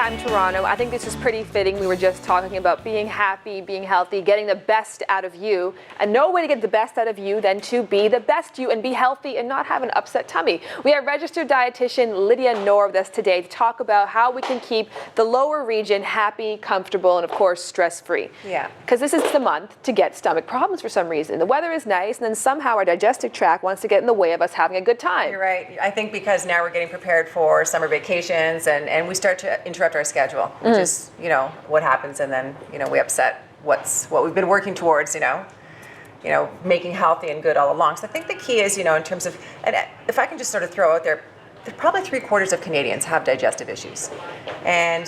time Toronto. I think this is pretty fitting. We were just talking about being happy, being healthy, getting the best out of you. And no way to get the best out of you than to be the best you and be healthy and not have an upset tummy. We have registered dietitian Lydia Knorr with us today to talk about how we can keep the lower region happy, comfortable, and of course stress-free. Yeah. Because this is the month to get stomach problems for some reason. The weather is nice, and then somehow our digestive tract wants to get in the way of us having a good time. You're right. I think because now we're getting prepared for summer vacations and we start to interrupt our schedule, which is, what happens, and then, we upset what we've been working towards, making healthy and good all along. So I think the key is, in terms of, and if I can just sort of throw out there, probably 3/4 of Canadians have digestive issues. And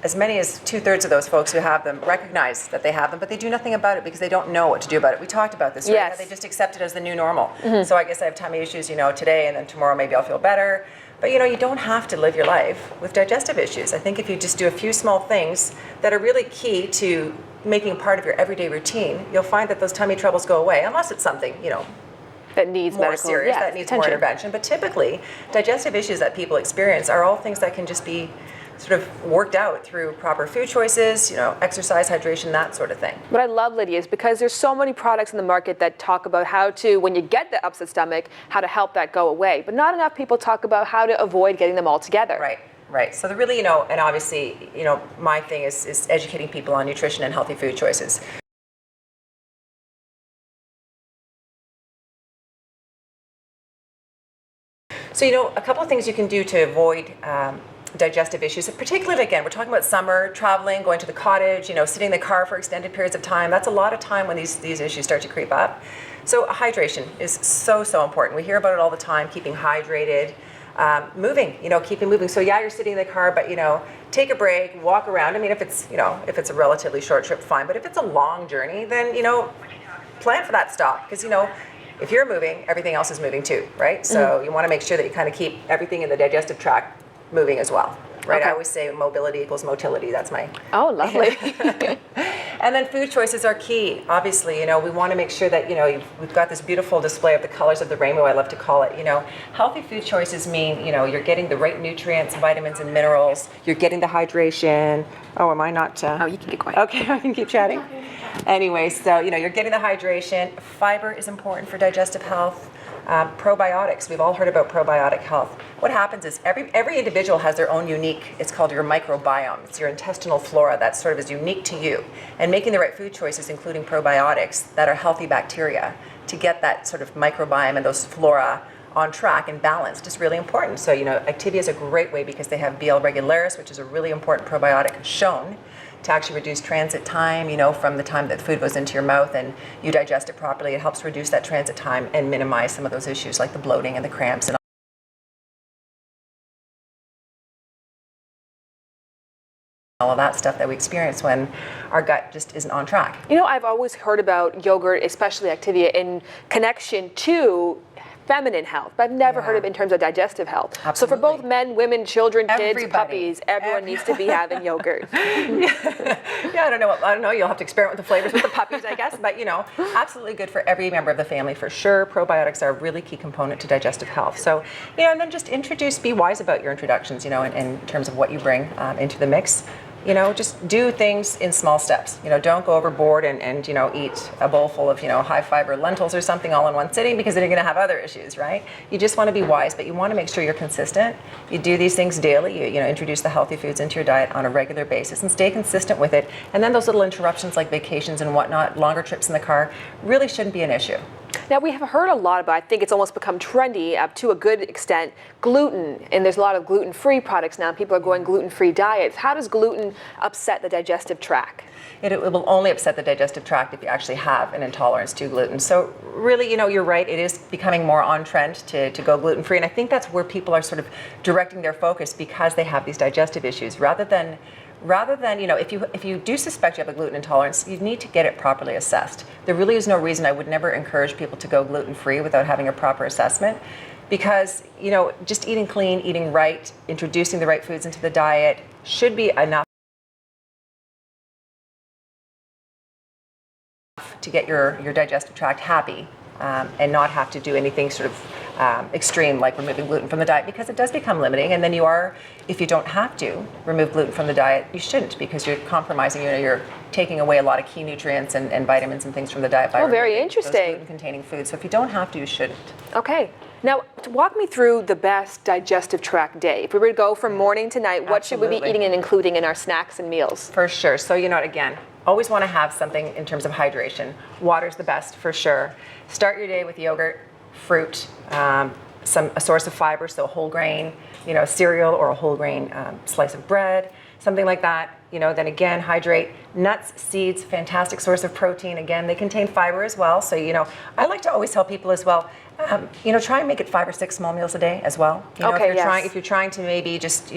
as many as 2/3 of those folks who have them recognize that they have them, but they do nothing about it because they don't know what to do about it. We talked about this, right? Yes. They just accept it as the new normal. So I guess I have tummy issues, today, and then tomorrow maybe I'll feel better. But you don't have to live your life with digestive issues. I think if you just do a few small things that are really key to making a part of your everyday routine, you'll find that those tummy troubles go away, unless it's something, that needs more medical, serious, that needs more intervention. But typically, digestive issues that people experience are all things that can just be sort of worked out through proper food choices, exercise, hydration, that sort of thing. What I love, Lydia, is because there's so many products in the market that talk about how to, when you get the upset stomach, how to help that go away. But not enough people talk about how to avoid getting them all together. Right. So the really, and obviously, my thing is educating people on nutrition and healthy food choices. So, a couple of things you can do to avoid digestive issues, particularly, again, we're talking about summer, traveling, going to the cottage, sitting in the car for extended periods of time. That's a lot of time when these issues start to creep up. So hydration is so important. We hear about it all the time, keeping hydrated, moving, keeping moving. So yeah, you're sitting in the car, but take a break, walk around. I mean, if it's a relatively short trip, fine. But if it's a long journey, then, plan for that stop. Because, if you're moving, everything else is moving too, right? So you want to make sure that you kind of keep everything in the digestive tract moving as well, right? Okay. I always say mobility equals motility. That's my... Oh, lovely. And then food choices are key. Obviously, we want to make sure that, we've got this beautiful display of the colors of the rainbow, I love to call it. Healthy food choices mean, you're getting the right nutrients, vitamins, and minerals. You're getting the hydration. Oh, am I not... Oh, you can get quiet. Okay, I can keep chatting. Anyway, so, you're getting the hydration. Fiber is important for digestive health. Probiotics, we've all heard about probiotic health. What happens is every individual has their own unique, it's called your microbiome. It's your intestinal flora that sort of is unique to you. And making the right food choices, including probiotics that are healthy bacteria, to get that sort of microbiome and those flora on track and balanced is really important. So, Activia is a great way because they have BL regularis, which is a really important probiotic shown to actually reduce transit time, from the time that food goes into your mouth and you digest it properly. It helps reduce that transit time and minimize some of those issues like the bloating and the cramps and all of that stuff that we experience when our gut just isn't on track. I've always heard about yogurt, especially Activia, in connection to feminine health, but I've never heard of it in terms of digestive health. Absolutely. So for both men, women, children, kids, Everybody. puppies, everyone needs to be having yogurt. Yeah, I don't know. You'll have to experiment with the flavors with the puppies, I guess. But, absolutely good for every member of the family for sure. Probiotics are a really key component to digestive health. So, and then just be wise about your introductions, in terms of what you bring into the mix. Just do things in small steps. Don't go overboard and eat a bowl full of, high fiber lentils or something all in one sitting, because then you're going to have other issues, right? You just want to be wise, but you want to make sure you're consistent. You do these things daily. You introduce the healthy foods into your diet on a regular basis and stay consistent with it. And then those little interruptions like vacations and whatnot, longer trips in the car, really shouldn't be an issue. Now, we have heard a lot about, I think it's almost become trendy to a good extent, gluten. And there's a lot of gluten-free products now. People are going gluten-free diets. How does gluten upset the digestive tract? It will only upset the digestive tract if you actually have an intolerance to gluten. So really, you're right. It is becoming more on trend to go gluten-free. And I think that's where people are sort of directing their focus because they have these digestive issues. Rather than, if you do suspect you have a gluten intolerance, you need to get it properly assessed. There really is no reason. I would never encourage people to go gluten-free without having a proper assessment, because, just eating clean, eating right, introducing the right foods into the diet should be enough to get your digestive tract happy and not have to do anything sort of extreme like removing gluten from the diet, because it does become limiting. And then you are, if you don't have to remove gluten from the diet, you shouldn't, because you're compromising, you're taking away a lot of key nutrients and vitamins and things from the diet by very interesting. gluten-containing foods. So if you don't have to, you shouldn't. Okay. Now, walk me through the best digestive tract day. If we were to go from morning to night, what should we be eating and including in our snacks and meals? For sure. So, again, always want to have something in terms of hydration. Water's the best for sure. Start your day with yogurt, fruit, a source of fiber, so whole grain, cereal or a whole grain slice of bread, something like that. Then again, hydrate. Nuts, seeds, fantastic source of protein. Again, they contain fiber as well. So, I like to always tell people as well, try and make it 5 or 6 small meals a day as well. If you're trying to maybe just,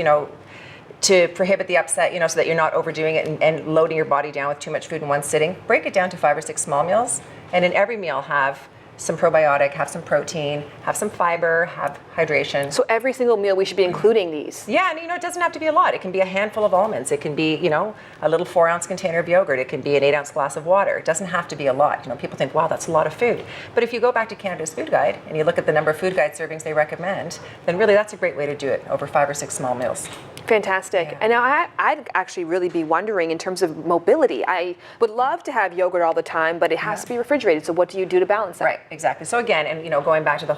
to prohibit the upset, so that you're not overdoing it and loading your body down with too much food in one sitting, break it down to 5 or 6 small meals. And in every meal, have some probiotic, have some protein, have some fiber, have hydration. So every single meal we should be including these? Yeah, and it doesn't have to be a lot. It can be a handful of almonds. It can be, a little 4-ounce container of yogurt. It can be an 8-ounce glass of water. It doesn't have to be a lot. People think, wow, that's a lot of food. But if you go back to Canada's Food Guide and you look at the number of food guide servings they recommend, then really that's a great way to do it over 5 or 6 small meals. Fantastic. Yeah. And now I'd actually really be wondering in terms of mobility. I would love to have yogurt all the time, but it has to be refrigerated. So what do you do to balance that? Right, exactly. So again, and going back to the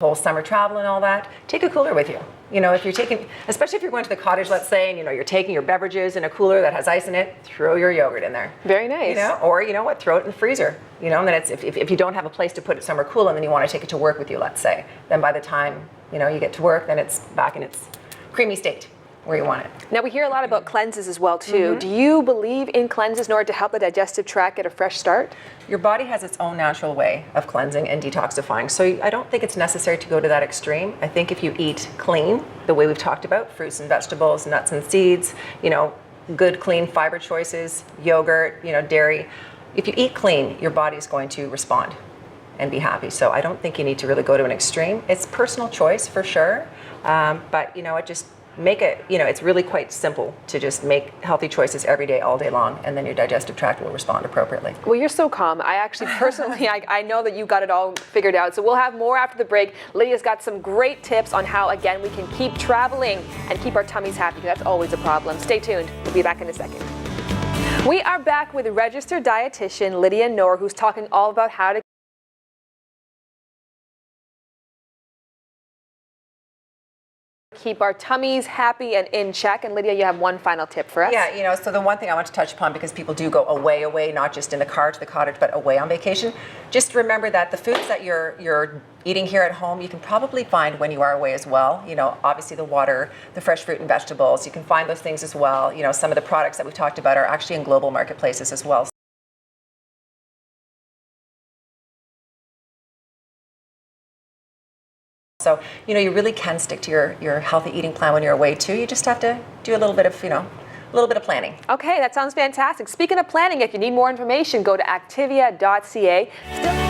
whole summer travel and all that, take a cooler with you. If you're taking, especially if you're going to the cottage, let's say, and you're taking your beverages in a cooler that has ice in it, throw your yogurt in there. Very nice. Or throw it in the freezer. And then it's if you don't have a place to put it somewhere cool and then you want to take it to work with you, let's say, then by the time you get to work, then it's back in its creamy state where you want it. Now we hear a lot about cleanses as well too. Mm-hmm. Do you believe in cleanses in order to help the digestive tract get a fresh start? Your body has its own natural way of cleansing and detoxifying. So I don't think it's necessary to go to that extreme. I think if you eat clean, the way we've talked about, fruits and vegetables, nuts and seeds, good clean fiber choices, yogurt, dairy. If you eat clean, your body's going to respond and be happy. So I don't think you need to really go to an extreme. It's personal choice for sure. But it just make it, it's really quite simple to just make healthy choices every day, all day long, and then your digestive tract will respond appropriately. Well, you're so calm. I actually personally, I know that you got it all figured out. So we'll have more after the break. Lydia's got some great tips on how, again, we can keep traveling and keep our tummies happy, because that's always a problem. Stay tuned. We'll be back in a second. We are back with registered dietitian Lydia Knorr, who's talking all about how to keep our tummies happy and in check. And Lydia, you have one final tip for us. Yeah, so the one thing I want to touch upon, because people do go away, not just in the car to the cottage, but away on vacation. Just remember that the foods that you're eating here at home, you can probably find when you are away as well. Obviously the water, the fresh fruit and vegetables, you can find those things as well. Some of the products that we've talked about are actually in global marketplaces as well. So, you really can stick to your healthy eating plan when you're away too. You just have to do a little bit of, planning. Okay, that sounds fantastic. Speaking of planning, if you need more information, go to activia.ca.